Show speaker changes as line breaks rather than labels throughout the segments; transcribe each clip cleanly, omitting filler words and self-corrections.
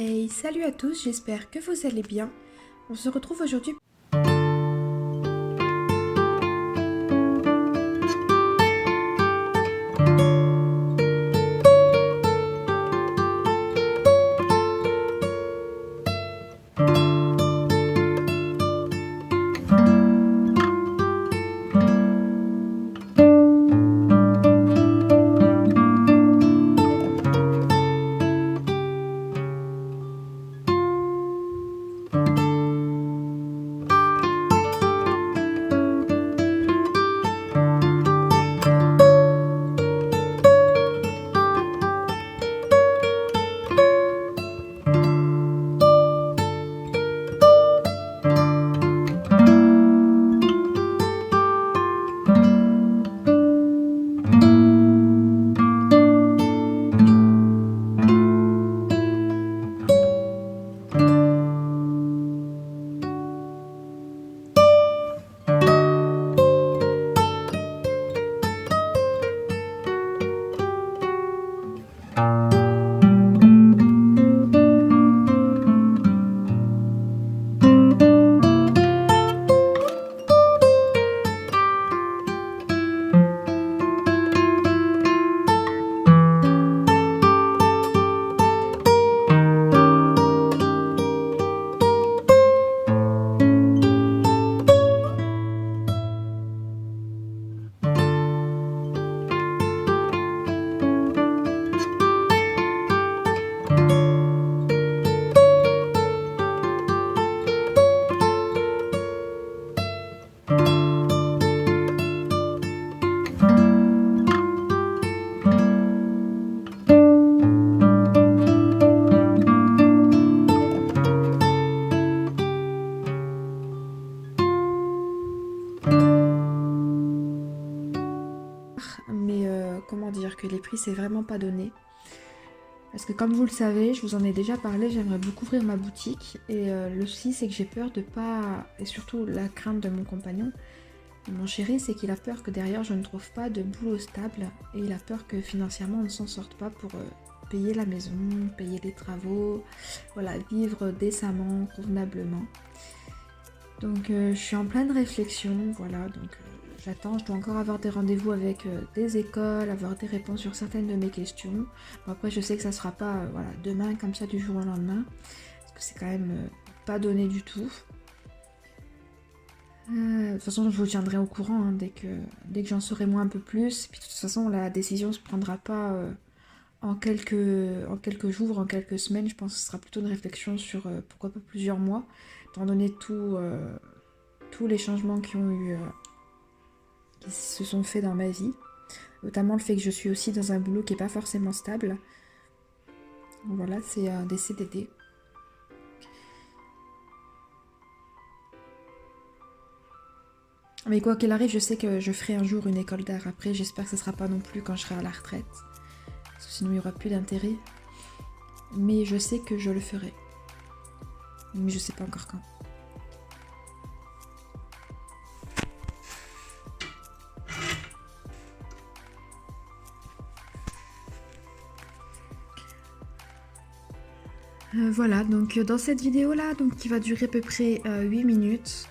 Hey, salut à tous, j'espère que vous allez bien. On se retrouve aujourd'hui. Mais comment dire que les prix c'est vraiment pas donné. Parce que comme vous le savez, je vous en ai déjà parlé, j'aimerais beaucoup ouvrir ma boutique. Et le souci c'est que j'ai peur de pas... Et surtout la crainte de mon compagnon, mon chéri, c'est qu'il a peur que derrière je ne trouve pas de boulot stable. Et il a peur que financièrement on ne s'en sorte pas pour payer la maison, payer les travaux, voilà, vivre décemment, convenablement. Donc je suis en pleine réflexion, voilà, donc j'attends, je dois encore avoir des rendez-vous avec des écoles, avoir des réponses sur certaines de mes questions. Bon, après je sais que ça ne sera pas voilà, demain comme ça du jour au lendemain, parce que c'est quand même pas donné du tout. De toute façon je vous tiendrai au courant hein, dès que j'en saurai moins un peu plus. Puis de toute façon la décision ne se prendra pas en quelques jours, en quelques semaines. Je pense que ce sera plutôt une réflexion sur pourquoi pas plusieurs mois, étant donné tous les changements qui se sont faits dans ma vie, notamment le fait que je suis aussi dans un boulot qui n'est pas forcément stable. Voilà, c'est des CDD. Mais quoi qu'il arrive, je sais que je ferai un jour une école d'art. Après, j'espère que ce ne sera pas non plus quand je serai à la retraite, parce que sinon il n'y aura plus d'intérêt. Mais je sais que je le ferai. Mais je sais pas encore quand. Voilà, donc dans cette vidéo là, donc, qui va durer à peu près 8 minutes,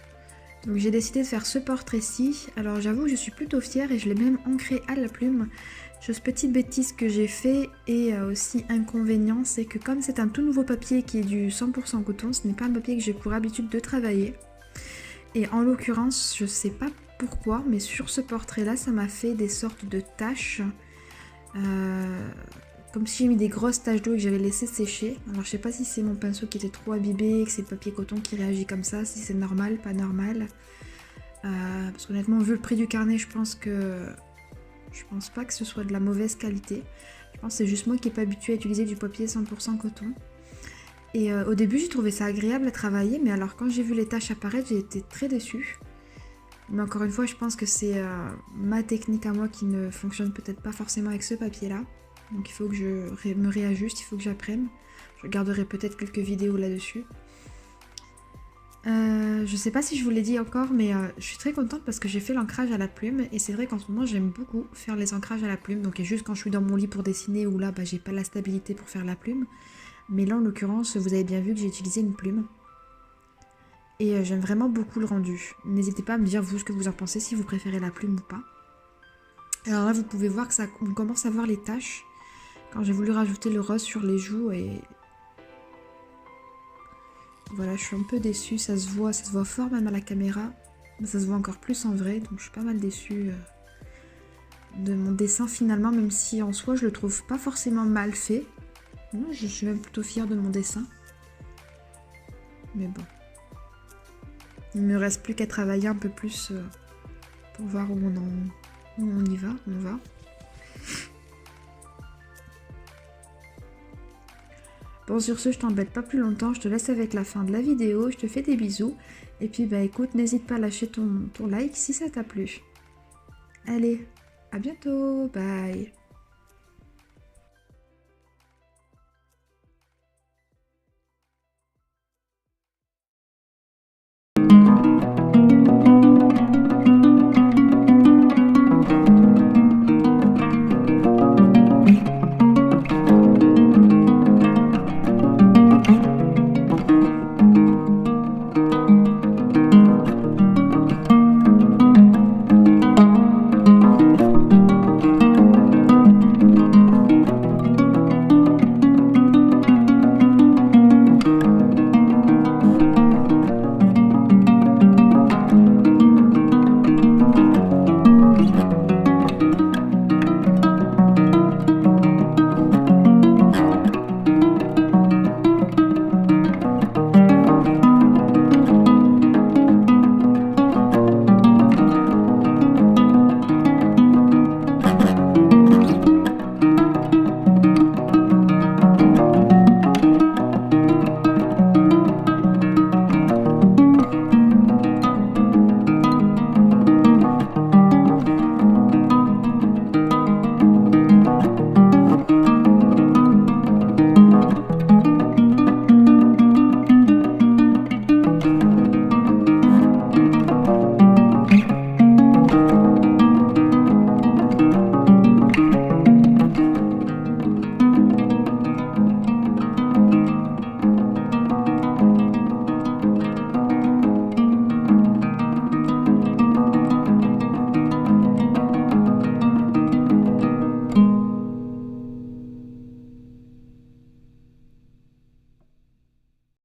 donc j'ai décidé de faire ce portrait-ci. Alors j'avoue que je suis plutôt fière et je l'ai même ancré à la plume. Chose petite bêtise que j'ai fait et aussi inconvénient, c'est que comme c'est un tout nouveau papier qui est du 100% coton, ce n'est pas un papier que j'ai pour habitude de travailler. Et en l'occurrence, je sais pas pourquoi, mais sur ce portrait là, ça m'a fait des sortes de taches. Comme si j'ai mis des grosses taches d'eau et que j'avais laissé sécher. Alors je sais pas si c'est mon pinceau qui était trop abîmé, que c'est le papier coton qui réagit comme ça, si c'est normal, pas normal. Parce qu'honnêtement, vu le prix du carnet, je pense pas que ce soit de la mauvaise qualité. Je pense que c'est juste moi qui n'ai pas habitué à utiliser du papier 100% coton. Et au début, j'ai trouvé ça agréable à travailler, mais alors quand j'ai vu les taches apparaître, j'ai été très déçue. Mais encore une fois, je pense que c'est ma technique à moi qui ne fonctionne peut-être pas forcément avec ce papier-là. Donc il faut que je me réajuste, il faut que j'apprenne. Je garderai peut-être quelques vidéos là-dessus. Je sais pas si je vous l'ai dit encore, mais je suis très contente parce que j'ai fait l'ancrage à la plume. Et c'est vrai qu'en ce moment, j'aime beaucoup faire les ancrages à la plume. Donc et juste quand je suis dans mon lit pour dessiner, où là, j'ai pas la stabilité pour faire la plume. Mais là, en l'occurrence, vous avez bien vu que j'ai utilisé une plume. Et j'aime vraiment beaucoup le rendu. N'hésitez pas à me dire vous ce que vous en pensez, si vous préférez la plume ou pas. Alors là, vous pouvez voir que on commence à voir les taches. Quand j'ai voulu rajouter le rose sur les joues et... Voilà, je suis un peu déçue, ça se voit fort même à la caméra. Mais ça se voit encore plus en vrai, donc je suis pas mal déçue de mon dessin finalement, même si en soi je le trouve pas forcément mal fait. Non, je suis même plutôt fière de mon dessin. Mais bon. Il ne me reste plus qu'à travailler un peu plus pour voir où on y va, on va. Bon, sur ce, je t'embête pas plus longtemps, je te laisse avec la fin de la vidéo, je te fais des bisous. Et puis bah écoute, n'hésite pas à lâcher ton like si ça t'a plu. Allez, à bientôt, bye.